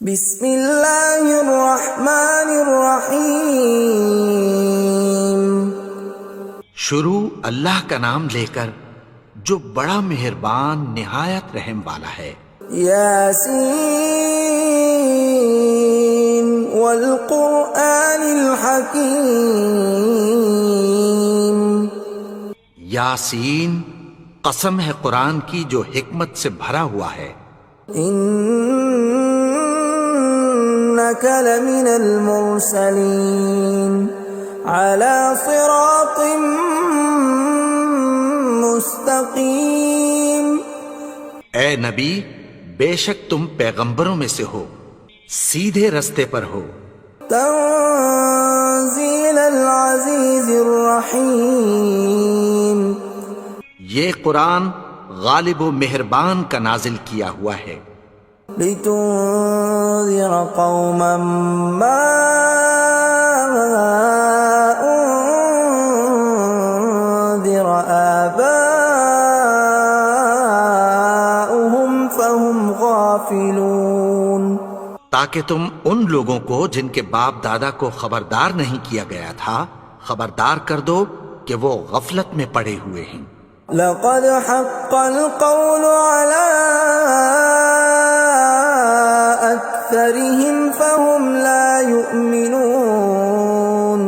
بسم اللہ الرحمن الرحیم۔ شروع اللہ کا نام لے کر جو بڑا مہربان نہایت رحم والا ہے۔ یاسین والقرآن الحکیم۔ یاسین، قسم ہے قرآن کی جو حکمت سے بھرا ہوا ہے۔ انک لمن المرسلین علی صراط مستقیم۔ اے نبی، بے شک تم پیغمبروں میں سے ہو، سیدھے رستے پر ہو۔ تنزیل العزیز الرحیم۔ یہ قرآن غالب و مہربان کا نازل کیا ہوا ہے۔ لتنذر قوما ما انذر آباؤهم فهم غافلون۔ تاکہ تم ان لوگوں کو جن کے باپ دادا کو خبردار نہیں کیا گیا تھا خبردار کر دو کہ وہ غفلت میں پڑے ہوئے ہیں۔ لقد حق القول على أكثرهم فهم لا يؤمنون۔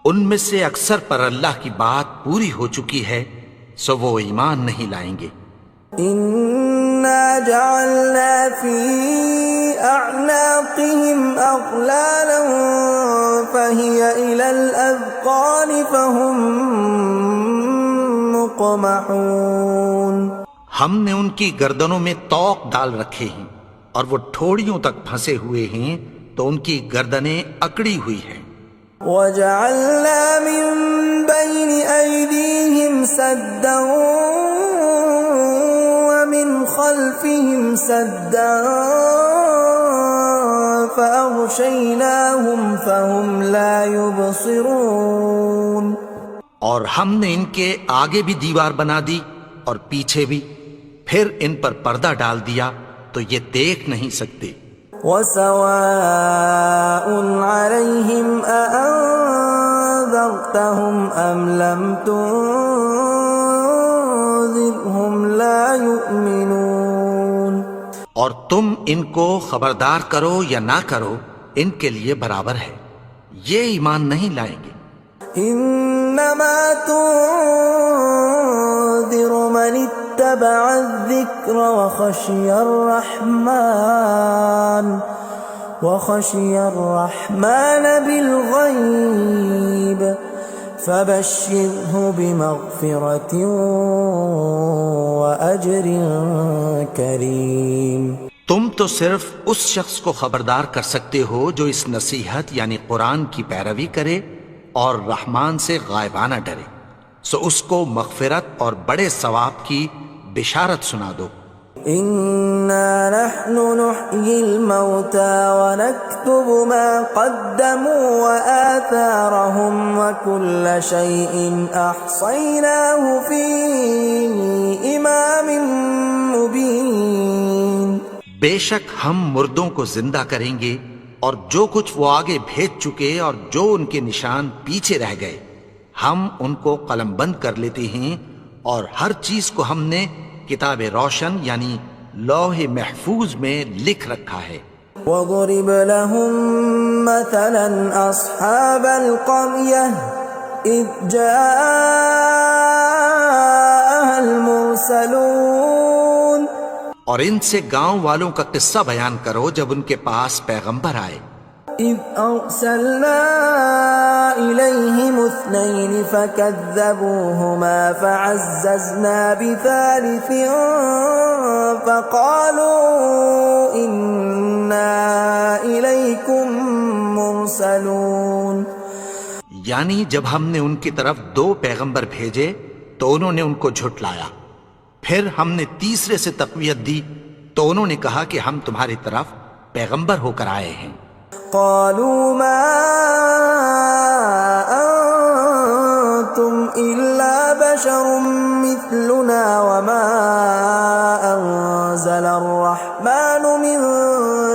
ان میں سے اکثر پر اللہ کی بات پوری ہو چکی ہے سو وہ ایمان نہیں لائیں گے۔ إنا جعلنا في أعناقهم أغلالا فهي إلى الأذقان فهم مقمحون۔ ہم نے ان کی گردنوں میں طوق ڈال رکھے ہیں اور وہ ٹھوڑیوں تک پھنسے ہوئے ہیں تو ان کی گردنیں اکڑی ہوئی ہیں۔ وجعلنا من بين أيديهم سدا ومن خلفهم سدا فأغشيناهم فهم لا يبصرون۔ اور ہم نے ان کے آگے بھی دیوار بنا دی اور پیچھے بھی، پھر ان پر پردہ ڈال دیا تو یہ دیکھ نہیں سکتے۔ وَسَوَاءٌ عَلَيْهِمْ أَأَنذَرْتَهُمْ أَمْ لَمْ تُنذِرْهُمْ لَا يُؤْمِنُونَ۔ اور تم ان کو خبردار کرو یا نہ کرو ان کے لیے برابر ہے، یہ ایمان نہیں لائیں گے۔ انما تنذر من اتبع الذکر وخشی الرحمن بالغیب فبشرہ بمغفرۃ واجر کریم۔ تم تو صرف اس شخص کو خبردار کر سکتے ہو جو اس نصیحت یعنی قرآن کی پیروی کرے اور رحمان سے غائبانہ ڈرے، سو اس کو مغفرت اور بڑے ثواب کی بشارت سنا دو۔ اِنَّا نَحْنُ نُحْيِي الْمَوْتَى وَنَكْتُبُ مَا قَدَّمُوا وَآثَارَهُمْ وَكُلَّ شَيْءٍ أَحْصَيْنَاهُ فِي إِمَامٍ مُبِينٍ۔ بے شک ہم مردوں کو زندہ کریں گے اور جو کچھ وہ آگے بھیج چکے اور جو ان کے نشان پیچھے رہ گئے ہم ان کو قلم بند کر لیتے ہیں، اور ہر چیز کو ہم نے کتاب روشن یعنی لوح محفوظ میں لکھ رکھا ہے۔ وَضُرِبَ لَهُم مَّثَلًا أَصْحَابَ الْقَرْيَةِ إِذْ جَاءَهَا الْمُرْسَلُونَ۔ اور ان سے گاؤں والوں کا قصہ بیان کرو جب ان کے پاس پیغمبر آئے۔ إِذْ أَرْسَلْنَا إِلَيْهِمُ اثْنَيْنِ فَكَذَّبُوهُمَا فَعَزَّزْنَا بِثَالِثٍ فَقَالُوا إِنَّا إِلَيْكُمْ مُرْسَلُونَ۔ یعنی جب ہم نے ان کی طرف 2 پیغمبر بھیجے تو انہوں نے ان کو جھٹلایا، پھر ہم نے تیسرے سے تقویت دی تو انہوں نے کہا کہ ہم تمہاری طرف پیغمبر ہو کر آئے ہیں۔ قالوا ما أنتم إلا بشر مثلنا وما أنزل الرحمن من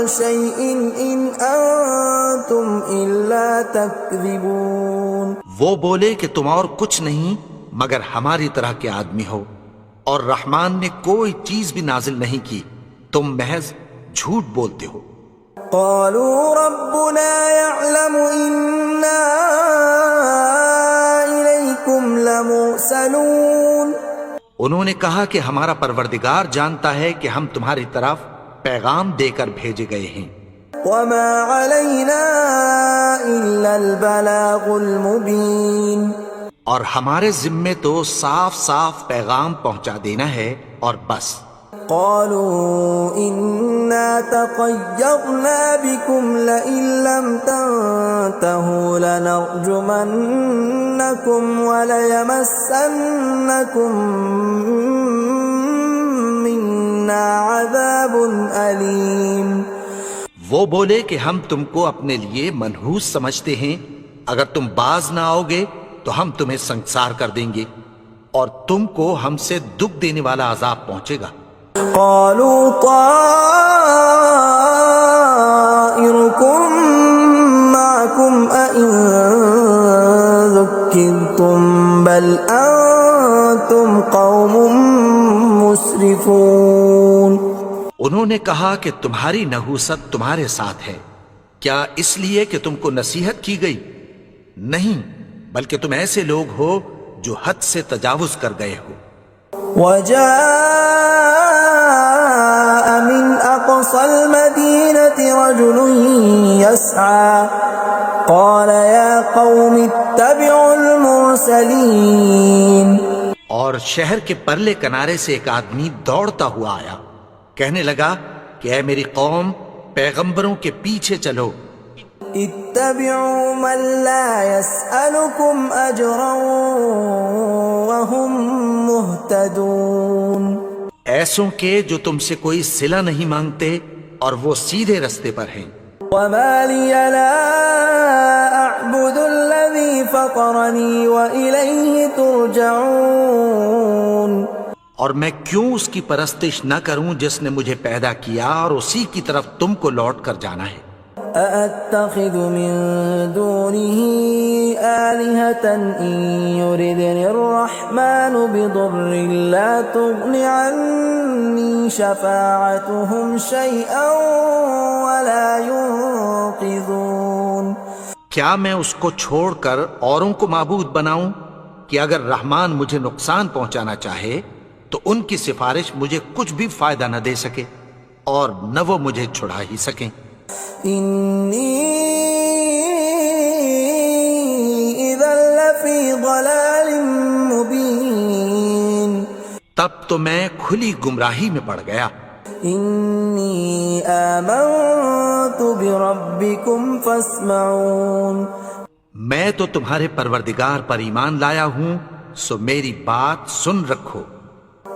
شيء إن أنتم إلا تكذبون. وہ بولے کہ تم اور کچھ نہیں مگر ہماری طرح کے آدمی ہو، اور رحمان نے کوئی چیز بھی نازل نہیں کی، تم محض جھوٹ بولتے ہو۔ قالوا ربنا يعلم إنا إليكم لمرسلون. انہوں نے کہا کہ ہمارا پروردگار جانتا ہے کہ ہم تمہاری طرف پیغام دے کر بھیجے گئے ہیں، وما علينا إلا البلاغ المبين. اور ہمارے ذمے تو صاف صاف پیغام پہنچا دینا ہے اور بس۔ قالوا إنا تطيرنا بكم لئن لم تنتهوا لنرجمنكم وليمسنكم منا عذاب أليم. وہ بولے کہ ہم تم کو اپنے لیے منحوس سمجھتے ہیں، اگر تم باز نہ آؤ گے تو ہم تمہیں سنسار کر دیں گے اور تم کو ہم سے دکھ دینے والا عذاب پہنچے گا۔ قالوا طائركم معكم أئن ذكرتم بل أنتم قوم مسرفون. انہوں نے کہا کہ تمہاری نحوست تمہارے ساتھ ہے، کیا اس لیے کہ تم کو نصیحت کی گئی؟ نہیں، بلکہ تم ایسے لوگ ہو جو حد سے تجاوز کر گئے ہو۔ وجاء من أقصى المدينة رجل يسعى قال يا قوم اتبعوا المرسلين. اور شہر کے پرلے کنارے سے ایک آدمی دوڑتا ہوا آیا، کہنے لگا کہ اے میری قوم، پیغمبروں کے پیچھے چلو۔ اتبعوا من لا يسألكم أجرا وهم مهتدون. ایسوں کے جو تم سے کوئی صلہ نہیں مانگتے اور وہ سیدھے رستے پر ہیں۔ وما لي لا أعبد الذي فطرني وإليه ترجعون. اور میں کیوں اس کی پرستش نہ کروں جس نے مجھے پیدا کیا اور اسی کی طرف تم کو لوٹ کر جانا ہے۔ أأتخذ من دونه آلهة إن يردني الرحمن بضر لا تغن عني شفاعتهم شيئا ولا ينقذون. کیا میں اس کو چھوڑ کر اوروں کو معبود بناؤں کہ اگر رحمان مجھے نقصان پہنچانا چاہے تو ان کی سفارش مجھے کچھ بھی فائدہ نہ دے سکے اور نہ وہ مجھے چھڑا ہی سکیں۔ إني إذا لفي ضلال مبين. تب تو میں کھلی گمراہی میں پڑ گیا۔ إني آمنت بربكم فاسمعون. میں تو تمہارے پروردگار پر ایمان لایا ہوں، سو میری بات سن رکھو۔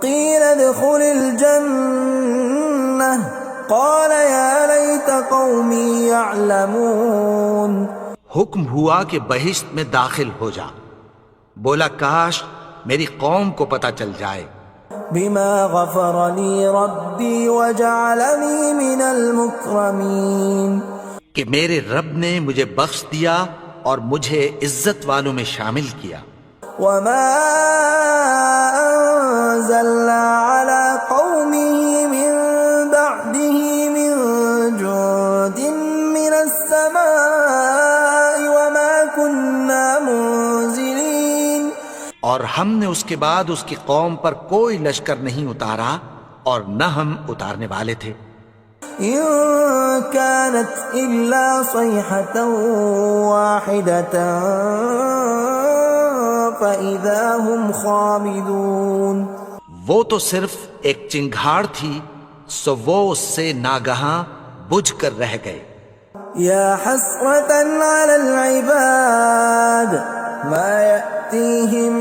قيل ادخل الجنة قال يا ليت قومي يعلمون. حکم ہوا کہ بہشت میں داخل ہو جا، بولا کاش میری قوم کو پتہ چل جائے۔ بما غفر لي ربي وجعلني من المكرمين. کہ میرے رب نے مجھے بخش دیا اور مجھے عزت والوں میں شامل کیا۔ وما أنزلنا على قومه من بعده من جند من السماء وما كنا منزلين. اور ہم نے اس کے بعد اس کی قوم پر کوئی لشکر نہیں اتارا اور نہ ہم اتارنے والے تھے۔ إن كانت إلا صيحة واحدة فإذا هم خامدون. وہ تو صرف ایک چنگھاڑ تھی، سو وہ اس سے ناگہاں بجھ کر رہ گئے۔ يا حسرة على العباد ما يأتيهم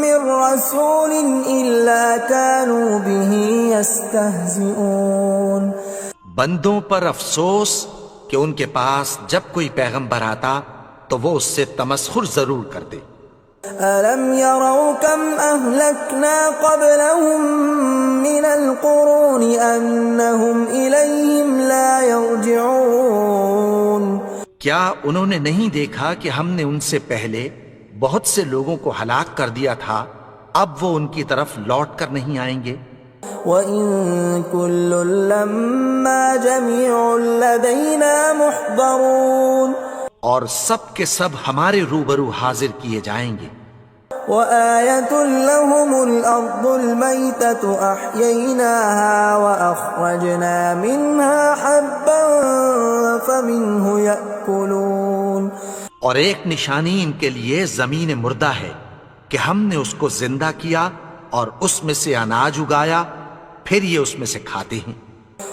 من رسول إلا كانوا به يستهزئون. بندوں پر افسوس کہ ان کے پاس جب کوئی پیغمبر آتا تو وہ اس سے تمسخر ضرور کرتے۔ أَلَمْ يَرَوْا كَمْ أَهْلَكْنَا قَبْلَهُمْ مِنَ الْقُرُونِ أَنَّهُمْ إِلَيْهِمْ لَا يَرْجِعُونَ کیا انہوں نے نہیں دیکھا کہ ہم نے ان سے پہلے بہت سے لوگوں کو ہلاک کر دیا تھا، اب وہ ان کی طرف لوٹ کر نہیں آئیں گے؟ وَإِن كُلٌّ لَّمَّا جَمِيعٌ لَّدَيْنَا مُحْضَرُونَ اور سب کے سب ہمارے روبرو حاضر کیے جائیں گے۔ وَآيَةٌ لَّهُمُ الْأَرْضُ الْمَيْتَةُ أَحْيَيْنَاهَا وَأَخْرَجْنَا مِنْهَا حَبًّا فَمِنْهُ يَأْكُلُونَ اور ایک نشانی ان کے لیے زمین مردہ ہے کہ ہم نے اس کو زندہ کیا اور اس میں سے اناج اگایا، پھر یہ اس میں سے کھاتے ہیں۔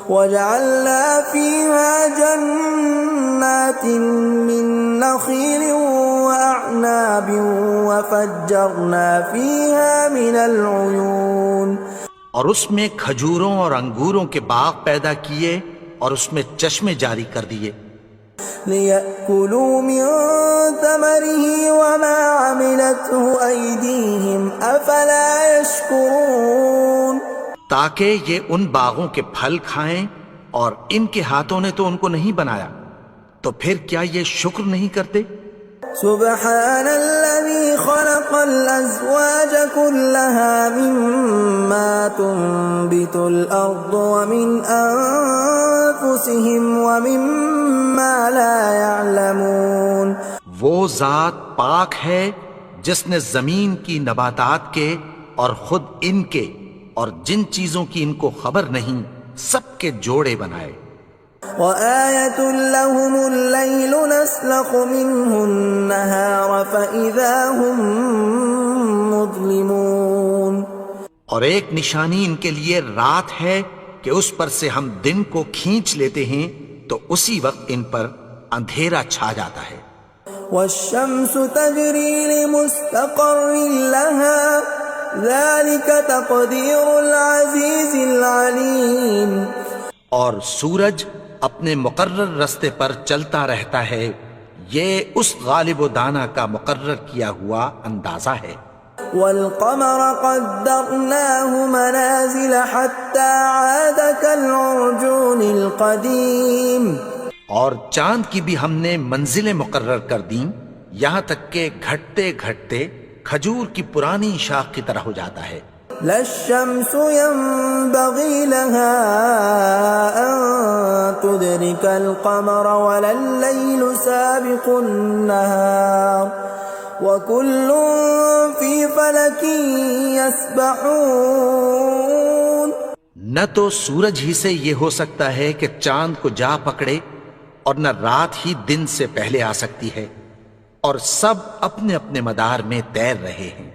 وَجَعَلْنَا فِيهَا جَنَّاتٍ مِّن نَّخِيلٍ وَأَعْنَابٍ وَفَجَّرْنَا فِيهَا مِنَ الْعُيُونِ اور اس میں کھجوروں اور انگوروں کے باغ پیدا کیے اور اس میں چشمے جاری کر دیے، لِيَأْكُلُوا مِن ثَمَرِهِ وَمَا عَمِلَتْهُ أَيْدِيهِمْ أَفَلَا يَشْكُرُونَ تاکہ یہ ان باغوں کے پھل کھائیں، اور ان کے ہاتھوں نے تو ان کو نہیں بنایا، تو پھر کیا یہ شکر نہیں کرتے؟ سبحان الذي خلق الأزواج كلها مما تنبت الأرض ومن أنفسهم ومما لا يعلمون وہ ذات پاک ہے جس نے زمین کی نباتات کے اور خود ان کے اور جن چیزوں کی ان کو خبر نہیں سب کے جوڑے بنائے۔ وَآيَةٌ لَّهُمُ اللَّيْلُ نَسْلَخُ مِنْهُ النَّهَارَ فَإِذَا هُمْ مُظْلِمُونَ اور ایک نشانی ان کے لیے رات ہے کہ اس پر سے ہم دن کو کھینچ لیتے ہیں تو اسی وقت ان پر اندھیرا چھا جاتا ہے۔ وَالشَّمْسُ تَجْرِي لِمُسْتَقَرٍّ لَّهَا ذَلِكَ تَقْدِيرُ الْعَزِيزِ الْعَلِيمِ اور سورج اپنے مقرر رستے پر چلتا رہتا ہے، یہ اس غالب و دانا کا مقرر کیا ہوا اندازہ ہے۔ وَالْقَمَرَ قَدَّرْنَاهُ مَنَازِلَ حَتَّى عَادَ كَالْعُرْجُونِ الْقَدِيمِ اور چاند کی بھی ہم نے منزلیں مقرر کر دیں، یہاں تک کہ گھٹتے گھٹتے کھجور کی پرانی شاخ کی طرح ہو جاتا ہے۔ لا الشمس ينبغي لها أن تدرك القمر ولا الليل سابق النهار وكل في فلك يسبحون نہ تو سورج ہی سے یہ ہو سکتا ہے کہ چاند کو جا پکڑے، اور نہ رات ہی دن سے پہلے آ سکتی ہے، اور سب اپنے اپنے مدار میں تیر رہے ہیں۔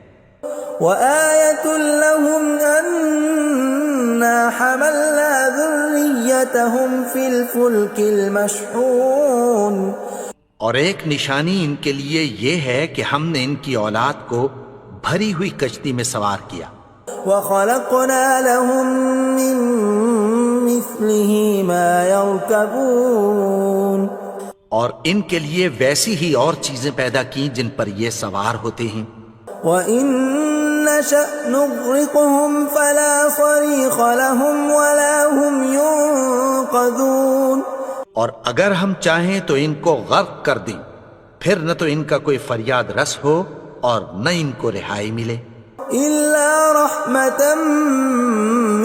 وَآيَةٌ لَّهُمْ أَنَّا حَمَلْنَا ذُرِّيَّتَهُمْ فِي الْفُلْكِ الْمَشْحُونِ اور ایک نشانی ان کے لیے یہ ہے کہ ہم نے ان کی اولاد کو بھری ہوئی کشتی میں سوار کیا۔ وَخَلَقْنَا لَهُم مِّن مِّثْلِهِ مَا يَرْكَبُونَ اور ان کے لیے ویسی ہی اور چیزیں پیدا کی جن پر یہ سوار ہوتے ہیں۔ وَإِن نَّشَأْ نُغْرِقْهُمْ فَلَا صَرِيخَ لَهُمْ وَلَا هُمْ يُنقَذُونَ اور اگر ہم چاہیں تو ان کو غرق کر دیں، پھر نہ تو ان کا کوئی فریاد رس ہو اور نہ ان کو رہائی ملے۔ إِلَّا رَحْمَةً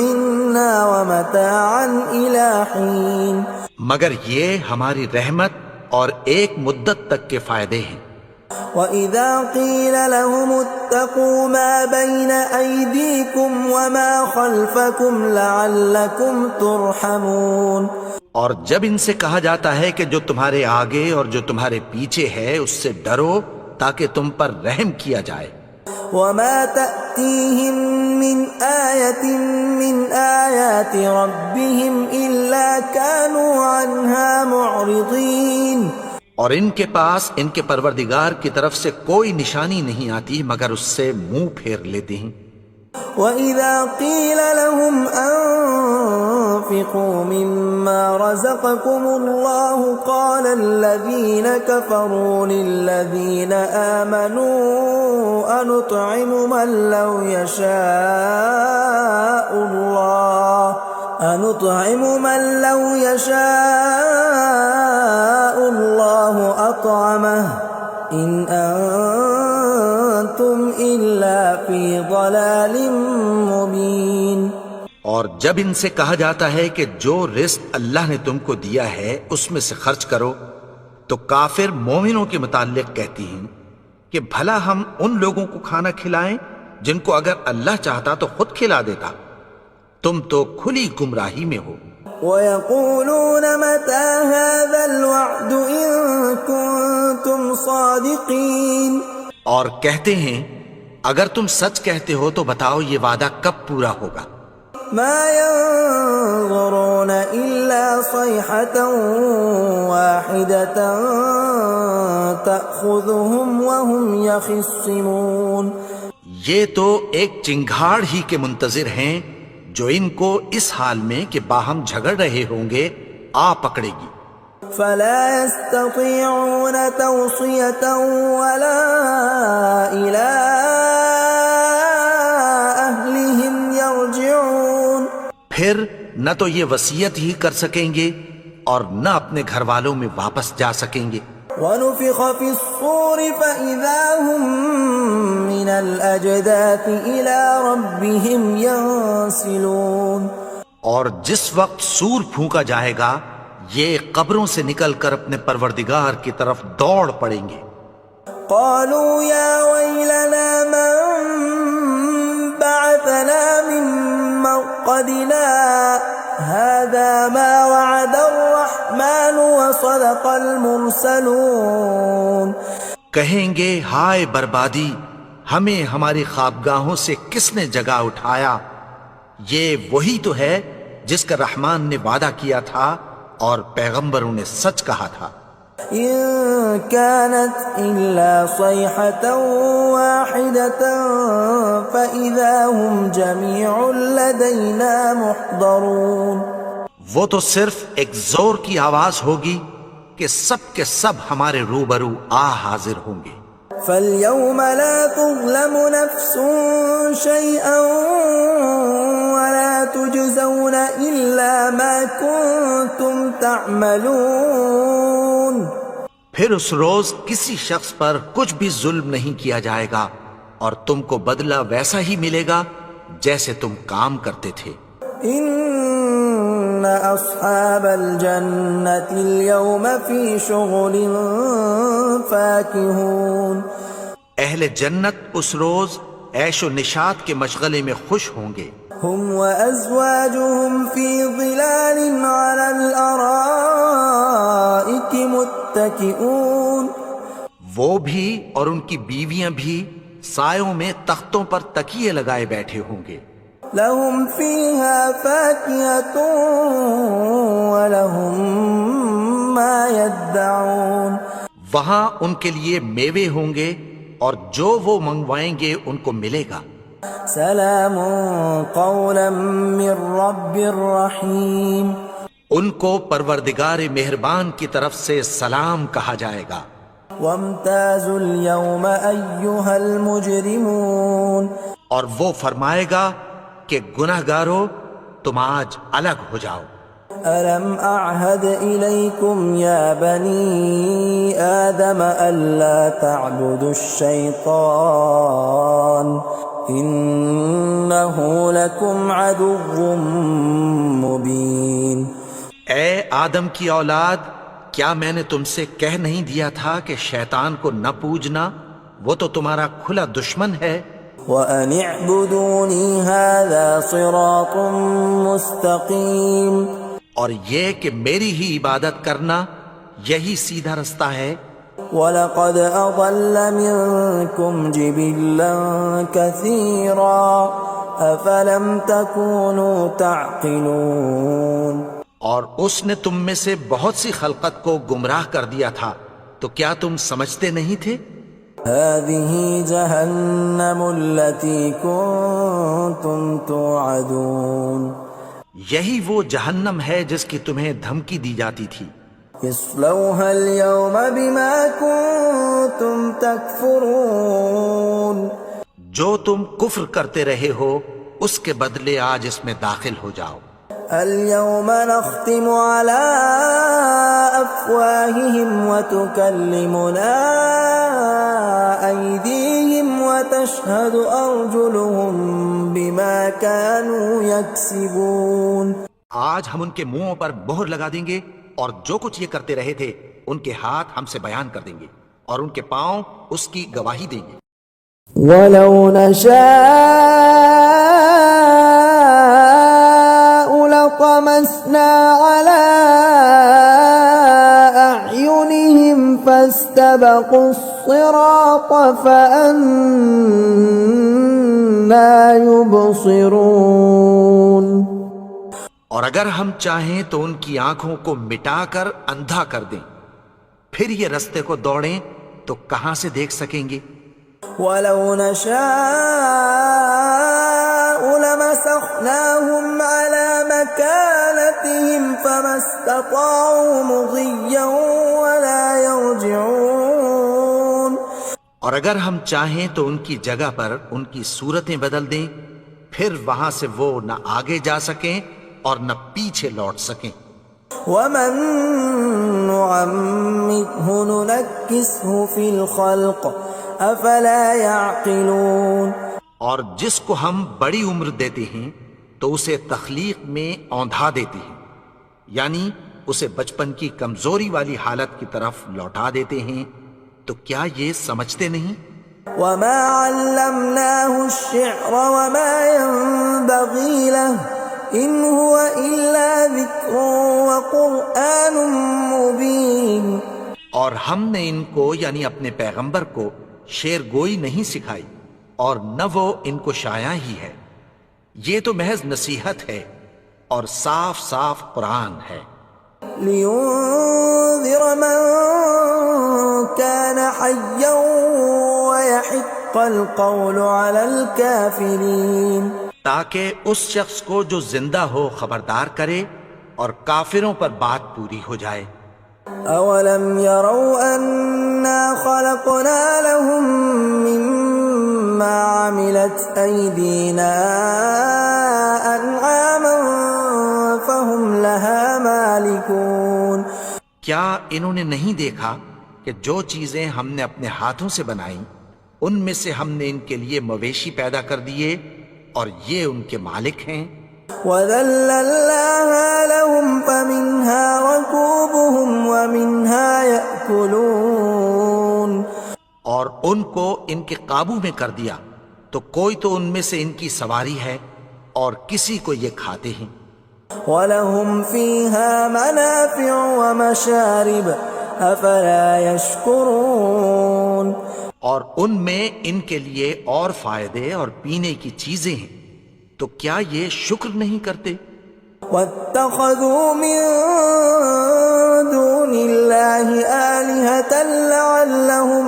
مِّنَّا وَمَتَاعًا إِلَىٰ حِينٍ مگر یہ ہماری رحمت اور ایک مدت تک کے فائدے ہیں۔ وَإِذَا قِيلَ لَهُمُ اتَّقُوا مَا بَيْنَ أَيْدِيكُمْ وَمَا خَلْفَكُمْ لَعَلَّكُمْ تُرْحَمُونَ اور جب ان سے کہا جاتا ہے کہ جو تمہارے آگے اور جو تمہارے پیچھے ہے اس سے ڈرو تاکہ تم پر رحم کیا جائے۔ وَمَا تَأْتِيهِم مِّنْ آيَةٍ مِّنْ آيَاتِ رَبِّهِمْ إِلَّا كَانُوا عَنْهَا مُعْرِضِينَ اور ان کے پاس ان کے پروردگار کی طرف سے کوئی نشانی نہیں آتی مگر اس سے منہ پھیر لیتے ہیں۔ وَإِذَا قِيلَ لَهُمْ وأنفقوا مما رزقكم الله قال الذين كفروا للذين آمنوا أنطعم من لو يشاء الله أطعمه إن أنتم إلا في ضلال مبين۔ اور جب ان سے کہا جاتا ہے کہ جو رزق اللہ نے تم کو دیا ہے اس میں سے خرچ کرو، تو کافر مومنوں کے متعلق کہتی ہیں کہ بھلا ہم ان لوگوں کو کھانا کھلائیں جن کو اگر اللہ چاہتا تو خود کھلا دیتا، تم تو کھلی گمراہی میں ہو۔ وَيَقُولُونَ مَتَى هَذَا الْوَعْدُ إِن كُنتُمْ صَادِقِينَ، اور کہتے ہیں اگر تم سچ کہتے ہو تو بتاؤ یہ وعدہ کب پورا ہوگا۔ مَا يَنظُرُونَ إِلَّا صَيْحَةً وَاحِدَةً تَأْخُذُهُمْ وَهُمْ يَخِصِّمُونَ، یہ تو ایک چنگھاڑ ہی کے منتظر ہیں جو ان کو اس حال میں کہ باہم جھگڑ رہے ہوں گے آ پکڑے گی۔ فَلَا يَسْتَطِيعُونَ تَوْصِيَةً وَلَا إِلَىٰ أَهْلِهِمْ يَرْجِعُونَ، پھر نہ تو یہ وصیت ہی کر سکیں گے اور نہ اپنے گھر والوں میں واپس جا سکیں گے۔ وَنُفِخَ فِي الصُّورِ فَإِذَا هُم مِّنَ الْأَجْدَاثِ إِلَىٰ رَبِّهِمْ يَنسِلُونَ، اور جس وقت سور پھونکا جائے گا یہ قبروں سے نکل کر اپنے پروردگار کی طرف دوڑ پڑیں گے۔ قالوا يا ويلنا من بعثنا من مرقدنا هذا ما وعد الرحمن وصدق المرسلون، کہیں گے ہائے بربادی، ہمیں ہماری خوابگاہوں سے کس نے جگا اٹھایا، یہ وہی تو ہے جس کا رحمان نے وعدہ کیا تھا اور پیغمبروں نے سچ کہا تھا۔ إن كانت إلا صيحة واحدة فإذا هم جميع لدينا محضرون، وہ تو صرف ایک زور کی آواز ہوگی کہ سب کے سب ہمارے روبرو آ حاضر ہوں گے۔ فاليوم لا تظلم نفس شيئا ولا تجزون إلا ما كنتم تعملون، پھر اس روز کسی شخص پر کچھ بھی ظلم نہیں کیا جائے گا اور تم کو بدلہ ویسا ہی ملے گا جیسے تم کام کرتے تھے۔ ان اصحاب الجنة اليوم في شغل فاكهون، اہل جنت اس روز عیش و نشاط کے مشغلے میں خوش ہوں گے۔ هم وازواجهم في ظلال على الارائك متكئون، وہ بھی اور ان کی بیویاں بھی سایوں میں تختوں پر تکیے لگائے بیٹھے ہوں گے۔ لهم فيها فاكهة ولهم ما يدعون، وہاں ان کے لیے میوے ہوں گے اور جو وہ منگوائیں گے ان کو ملے گا۔ سلام قولا من رب رحیم، ان کو پروردگار مہربان کی طرف سے سلام کہا جائے گا۔ وامتازوا اليوم ایھا المجرمون، اور وہ فرمائے گا کہ گنہگارو تم آج الگ ہو جاؤ۔ ألم أعهد إليكم يا بني آدم ألا تعبدوا الشيطان إنه لكم عدو مبين۔ اے آدم کی اولاد، کیا میں نے تم سے کہہ نہیں دیا تھا کہ شیطان کو نہ پوجنا، وہ تو تمہارا کھلا دشمن ہے۔ وَأَنِ اعْبُدُونِي هَذَا صِرَاطٌ مُسْتَقِيمٌ، اور یہ کہ میری ہی عبادت کرنا یہی سیدھا رستہ ہے۔ وَلَقَدْ أَضَلَّ مِنكُمْ جِبِلًّا كَثِيرًا أَفَلَمْ تَكُونُوا تَعْقِلُونَ، اور اس نے تم میں سے بہت سی خلقت کو گمراہ کر دیا تھا، تو کیا تم سمجھتے نہیں تھے؟ هَذِهِ جَهَنَّمُ الَّتِي كُنتُمْ تُوعَدُونَ، یہی وہ جہنم ہے جس کی تمہیں دھمکی دی جاتی تھی. اصلوها اليوم بما كنتم تكفرون. جو تم کفر کرتے رہے ہو اس کے بدلے آج اس میں داخل ہو جاؤ. اليوم نختم على أفواههم وتكلمنا أيديهم وتشهد أرجلهم بما كانوا يكسبون. آج ہم ان کے منہوں پر مہر لگا دیں گے اور جو کچھ یہ کرتے رہے تھے ان کے ہاتھ ہم سے بیان کر دیں گے اور ان کے پاؤں اس کی گواہی دیں گے. ولو نشاء لطمسنا على أعينهم فاستبقوا الصراط فأنا يبصرون. اور اگر ہم چاہیں تو ان کی آنکھوں کو مٹا کر اندھا کر دیں، پھر یہ رستے کو دوڑیں تو کہاں سے دیکھ سکیں گے. ولو نشاء لمسخناهم على مكانتهم فما استطاعوا مضيا ولا يرجعون. اور اگر ہم چاہیں تو ان کی جگہ پر ان کی صورتیں بدل دیں، پھر وہاں سے وہ نہ آگے جا سکیں اور نہ پیچھے لوٹ سکیں. ومن نعمره ننكسه في الخلق افلا يعقلون. اور جس کو ہم بڑی عمر دیتے ہیں تو اسے تخلیق میں اوندھا دیتے ہیں، یعنی اسے بچپن کی کمزوری والی حالت کی طرف لوٹا دیتے ہیں. تو کیا یہ سمجھتے نہیں؟ وما علمناه الشعر وما ينبغي له ان هو الا ذکر وقرآن مبین. اور ہم نے ان کو یعنی اپنے پیغمبر کو شعر گوئی نہیں سکھائی اور نہ وہ ان کو شاعر ہی ہے، یہ تو محض نصیحت ہے اور صاف صاف قرآن ہے. لينذر من كان حيا ويحق القول على الكافرين. تاکہ اس شخص کو جو زندہ ہو خبردار کرے اور کافروں پر بات پوری ہو جائے. اولم يروا انا خلقنا لهم مما عملت ايدينا انعاما فهم لها مالكون. کیا انہوں نے نہیں دیکھا کہ جو چیزیں ہم نے اپنے ہاتھوں سے بنائیں ان میں سے ہم نے ان کے لیے مویشی پیدا کر دیے اور یہ ان کے مالک ہیں. وَذَلَّلْنَاهَا لَهُمْ فَمِنْهَا رَكُوبُهُمْ وَمِنْهَا يَأْكُلُونَ. اور ان کو ان کے قابو میں کر دیا تو کوئی تو ان میں سے ان کی سواری ہے اور کسی کو یہ کھاتے ہیں. وَلَهُمْ فِيهَا مَنَافِعُ وَمَشَارِبُ أَفَلَا يَشْكُرُونَ. اور ان میں ان کے لیے اور فائدے اور پینے کی چیزیں ہیں، تو کیا یہ شکر نہیں کرتے؟ وَاتَّخَذُوا مِن دُونِ اللَّهِ آلِهَةً لَعَلَّهُمْ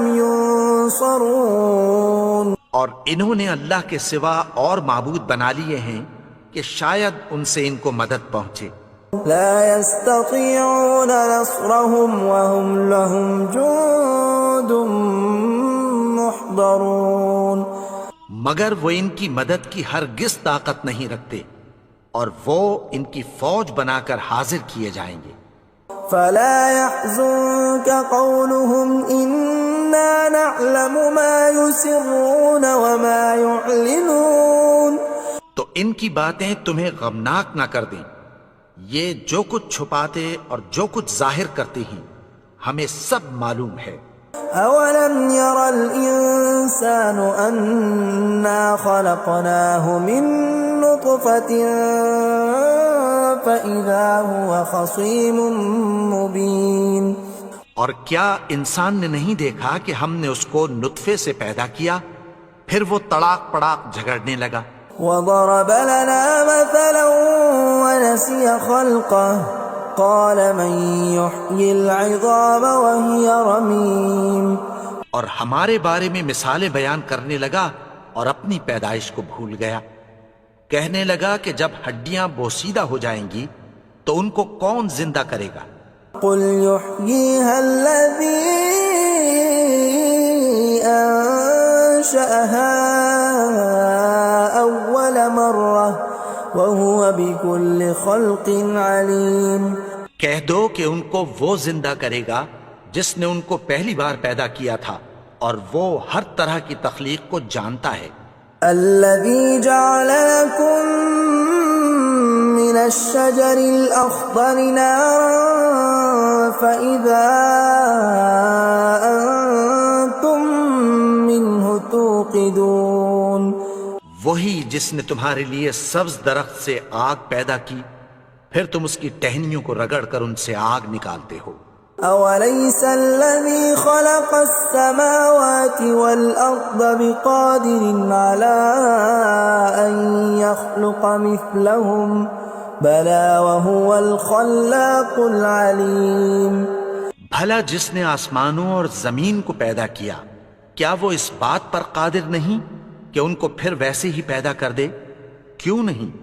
يُنصَرُونَ. اور انہوں نے اللہ کے سوا اور معبود بنا لیے ہیں کہ شاید ان سے ان کو مدد پہنچے. لا يستطيعون نصرهم وهم لهم جند محضرون. مگر وہ ان کی مدد کی ہرگز طاقت نہیں رکھتے اور وہ ان کی فوج بنا کر حاضر کیے جائیں گے. فلا يحزنك قولهم إنا نعلم ما يسرون وما يعلنون. تو ان کی باتیں تمہیں غمناک نہ کر دیں، یہ جو کچھ چھپاتے اور جو کچھ ظاہر کرتے ہیں ہمیں سب معلوم ہے. أولم ير الإنسان أنا خلقناه من نطفة فإذا هو خصيم مبين. اور کیا انسان نے نہیں دیکھا کہ ہم نے اس کو نطفے سے پیدا کیا پھر وہ تڑاک پڑاک جھگڑنے لگا. وضرب لنا مثلا ونسي خلقه قال من يحيي العظام وهي رميم. اور ہمارے بارے میں مثالیں بیان کرنے لگا اور اپنی پیدائش کو بھول گیا. کہنے لگا کہ جب ہڈیاں بوسیدہ ہو جائیں گی تو ان کو کون زندہ کرے گا؟ قل يحييها الذي أنشأها أول مرة وهو بكل خلق عليم۔ کہہ دو کہ ان کو وہ زندہ کرے گا جس نے ان کو پہلی بار پیدا کیا تھا اور وہ ہر طرح کی تخلیق کو جانتا ہے۔ الذي جعل لكم من الشجر الأخضر نارا فإذا أنتم منه توقدون۔ وہی جس نے تمہارے لیے سبز درخت سے آگ پیدا کی پھر تم اس کی ٹہنیوں کو رگڑ کر ان سے آگ نکالتے ہو۔ أوليس الذي خلق السماوات والأرض بقادر على أن يخلق مثلهم بلى وهو الخلاق العليم۔ بھلا جس نے آسمانوں اور زمین کو پیدا کیا کیا وہ اس بات پر قادر نہیں کہ ان کو پھر ویسے ہی پیدا کر دے؟ کیوں نہیں؟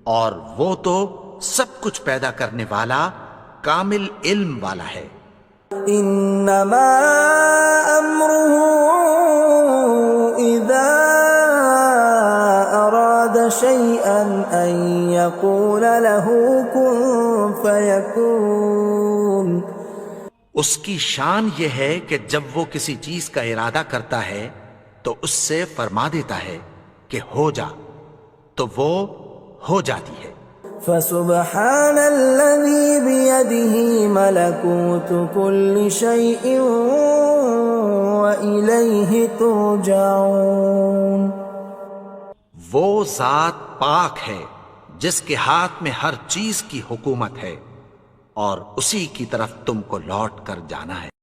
اور وہ تو سب کچھ پیدا کرنے والا کامل علم والا ہے۔ انما امره اذا اراد شيئا ان يقول له كن فيكون۔ اس کی شان یہ ہے کہ جب وہ کسی چیز کا ارادہ کرتا ہے تو اس سے فرما دیتا ہے کہ ہو جا تو وہ ہو جاتی ہے۔ فسبحان الذي بيده ملكوت كل شيء وإليه ترجعون۔ وہ ذات پاک ہے جس کے ہاتھ میں ہر چیز کی حکومت ہے اور اسی کی طرف تم کو لوٹ کر جانا ہے۔